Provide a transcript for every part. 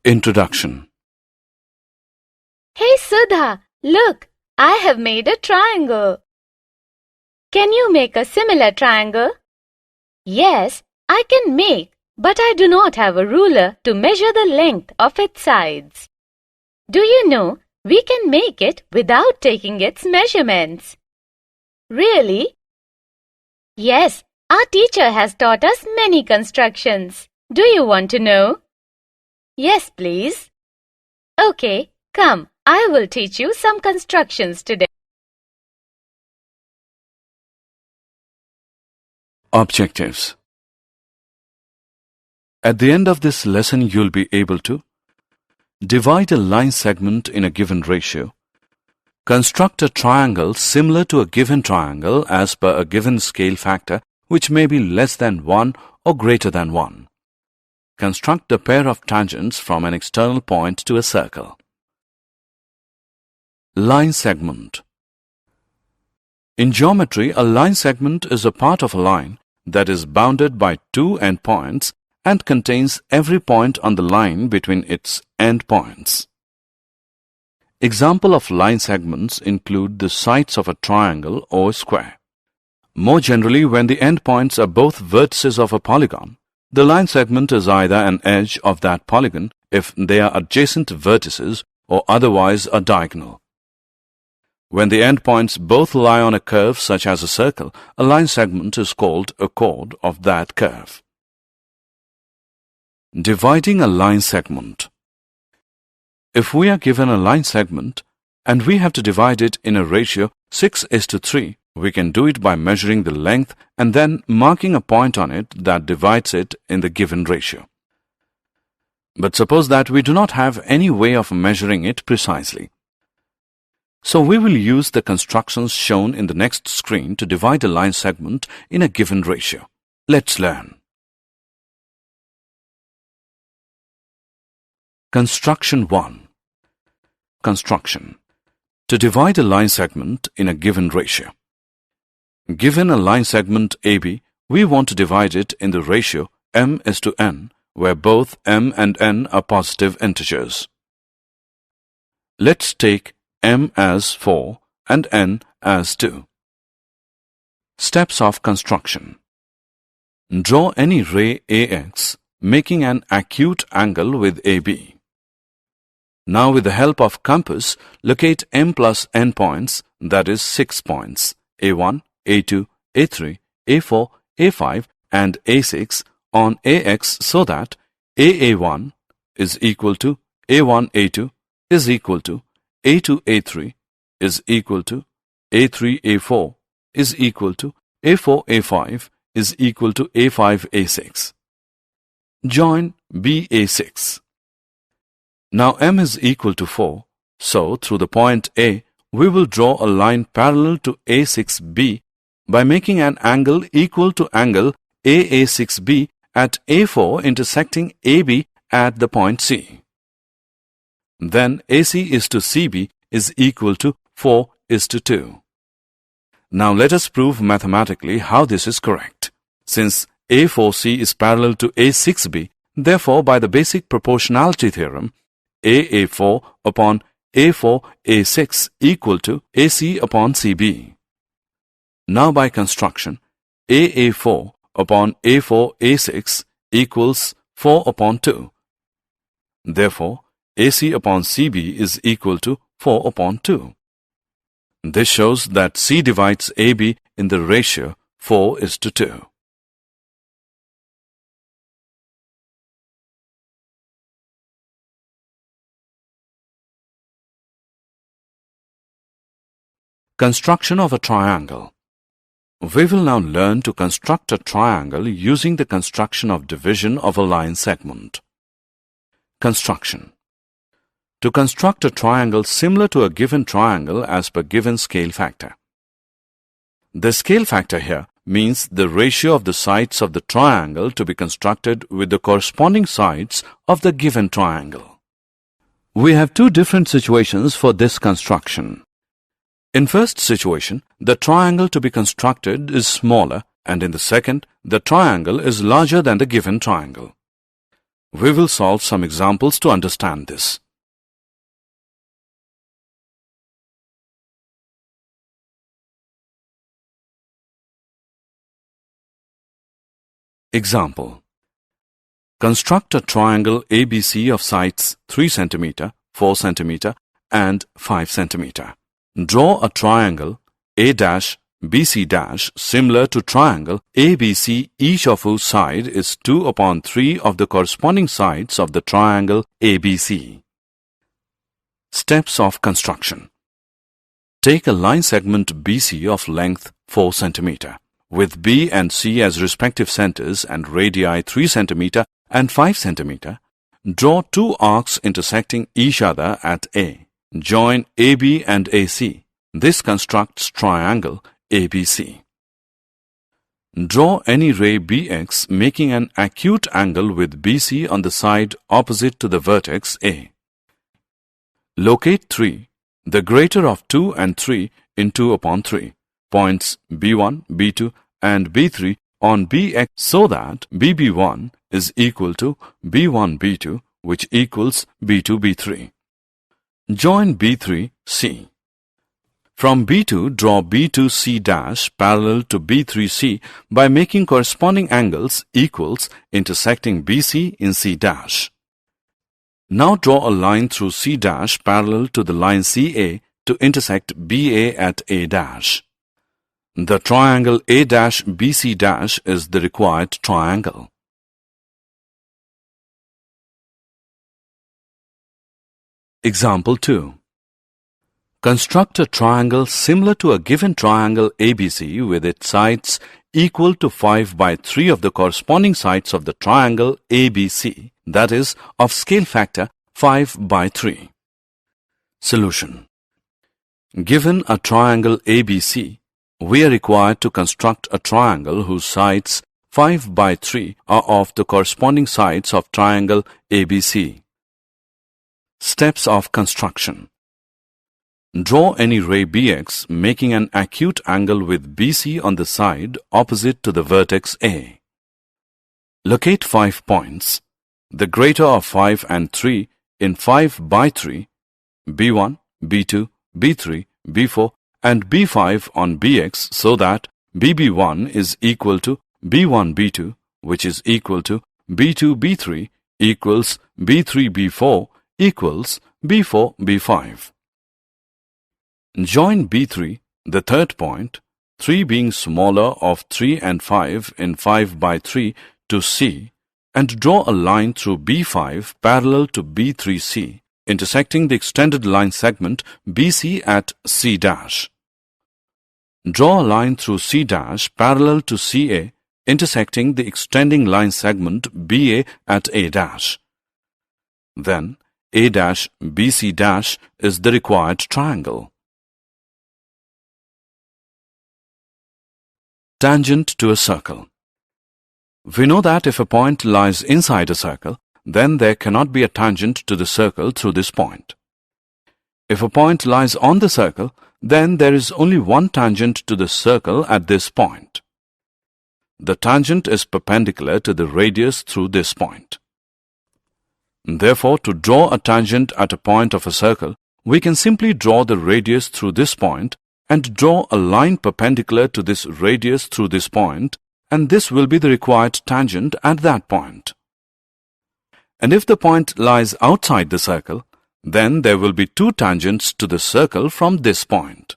Introduction. Hey Sudha, look, I have made a triangle. Can you make a similar triangle? Yes, I can make, but I do not have a ruler to measure the length of its sides. Do you know, we can make it without taking its measurements. Really? Yes, our teacher has taught us many constructions. Do you want to know? Yes, please. Okay, come, I will teach you some constructions today. Objectives. At the end of this lesson, you'll be able to divide a line segment in a given ratio, construct a triangle similar to a given triangle as per a given scale factor which may be less than 1 or greater than 1. Construct a pair of tangents from an external point to a circle. Line segment. In geometry, a line segment is a part of a line that is bounded by two endpoints and contains every point on the line between its endpoints. Example of line segments include the sides of a triangle or square. More generally, when the endpoints are both vertices of a polygon, the line segment is either an edge of that polygon if they are adjacent vertices or otherwise a diagonal. When the endpoints both lie on a curve such as a circle, a line segment is called a chord of that curve. Dividing a line segment. If we are given a line segment and we have to divide it in a ratio 6:3, we can do it by measuring the length and then marking a point on it that divides it in the given ratio. But suppose that we do not have any way of measuring it precisely. So we will use the constructions shown in the next screen to divide a line segment in a given ratio. Let's learn. Construction 1. Construction. To divide a line segment in a given ratio. Given a line segment AB, we want to divide it in the ratio m:n, where both m and n are positive integers. Let's take m as 4 and n as 2. Steps of construction. Draw any ray AX, making an acute angle with AB. Now with the help of compass, locate m plus n points, that is 6 points, A1, A2, A3, A4, A5 and A6 on AX so that AA1 is equal to A1A2 is equal to A2A3 is equal to A3A4 is equal to A4A5 is equal to A5A6. Join BA6. Now m is equal to 4, so through the point A, we will draw a line parallel to A6B by making an angle equal to angle AA6B at A4 intersecting AB at the point C. Then AC is to CB is equal to 4:2. Now let us prove mathematically how this is correct. Since A4C is parallel to A6B, therefore by the basic proportionality theorem, AA4 upon A4A6 equal to AC upon CB. Now by construction, AA4 upon A4A6 equals 4 upon 2. Therefore, AC upon CB is equal to 4 upon 2. This shows that C divides AB in the ratio 4:2. Construction of a triangle. We will now learn to construct a triangle using the construction of division of a line segment. Construction. To construct a triangle similar to a given triangle as per given scale factor. The scale factor here means the ratio of the sides of the triangle to be constructed with the corresponding sides of the given triangle. We have two different situations for this construction. In first situation, the triangle to be constructed is smaller, and in the second, the triangle is larger than the given triangle. We will solve some examples to understand this. Example. Construct a triangle ABC of sides 3 cm, 4 cm and 5 cm. Draw a triangle A-BC- similar to triangle ABC, each of whose side is 2/3 of the corresponding sides of the triangle ABC. Steps of construction. Take a line segment BC of length 4 cm, with B and C as respective centers and radii 3 cm and 5 cm. Draw two arcs intersecting each other at A. Join AB and AC. This constructs triangle ABC. Draw any ray BX making an acute angle with BC on the side opposite to the vertex A. Locate 3, the greater of 2 and 3 in 2/3, points B1, B2 and B3 on BX so that BB1 is equal to B1, B2, which equals B2, B3. Join B3, C. From B2, draw B2C' parallel to B3C by making corresponding angles equals intersecting BC in C'. Now draw a line through C' parallel to the line CA to intersect BA at A'. The triangle A'-BC' is the required triangle. Example 2. Construct a triangle similar to a given triangle ABC with its sides equal to 5/3 of the corresponding sides of the triangle ABC, that is, of scale factor 5/3. Solution. Given a triangle ABC, we are required to construct a triangle whose sides 5/3 are of the corresponding sides of triangle ABC. Steps of construction. Draw any ray BX making an acute angle with BC on the side opposite to the vertex A. Locate 5 points, the greater of 5 and 3 in 5/3, B1, B2, B3, B4 and B5 on BX so that BB1 is equal to B1, B2, which is equal to B2, B3 equals B3, B4 equals B4, B5. Join B3, the third point, 3 being smaller of 3 and 5 in 5/3 to C, and draw a line through B5 parallel to B3C, intersecting the extended line segment BC at C'. Draw a line through C' parallel to CA, intersecting the extending line segment BA at A'. Then A'-BC' is the required triangle. Tangent to a circle. We know that if a point lies inside a circle, then there cannot be a tangent to the circle through this point. If a point lies on the circle, then there is only one tangent to the circle at this point. The tangent is perpendicular to the radius through this point. Therefore, to draw a tangent at a point of a circle, we can simply draw the radius through this point and draw a line perpendicular to this radius through this point, and this will be the required tangent at that point. And if the point lies outside the circle, then there will be two tangents to the circle from this point.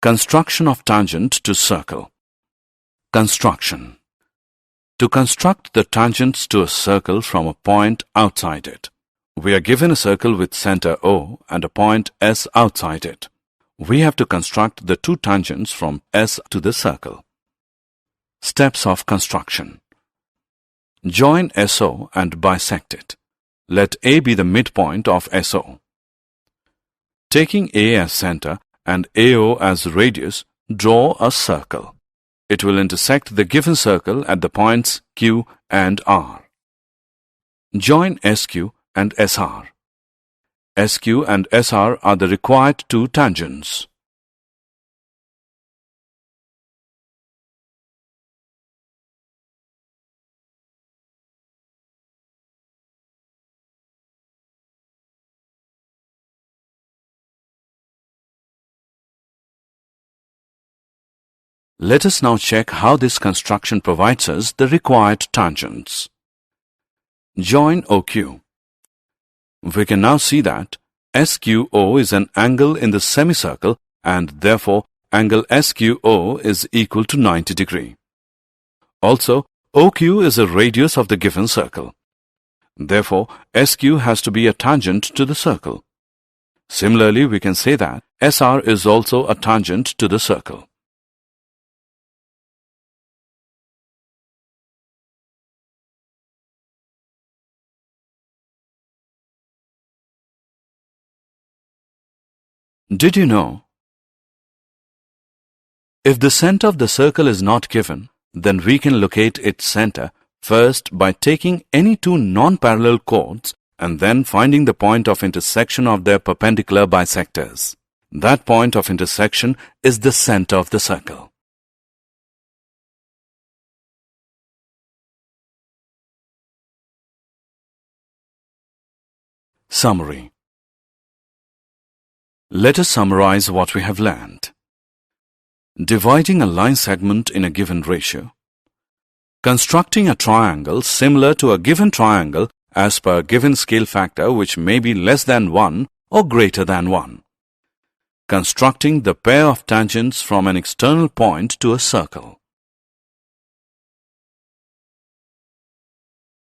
Construction of tangent to circle. Construction. To construct the tangents to a circle from a point outside it, we are given a circle with center O and a point S outside it. We have to construct the two tangents from S to the circle. Steps of construction. Join SO and bisect it. Let A be the midpoint of SO. Taking A as center and AO as radius, draw a circle. It will intersect the given circle at the points Q and R. Join SQ and SR. SQ and SR are the required two tangents. Let us now check how this construction provides us the required tangents. Join OQ. We can now see that SQO is an angle in the semicircle and therefore angle SQO is equal to 90 degrees. Also, OQ is a radius of the given circle. Therefore, SQ has to be a tangent to the circle. Similarly, we can say that SR is also a tangent to the circle. Did you know? If the center of the circle is not given, then we can locate its center first by taking any two non-parallel chords and then finding the point of intersection of their perpendicular bisectors. That point of intersection is the center of the circle. Summary. Let us summarize what we have learned. Dividing a line segment in a given ratio. Constructing a triangle similar to a given triangle as per a given scale factor which may be less than 1 or greater than 1. Constructing the pair of tangents from an external point to a circle.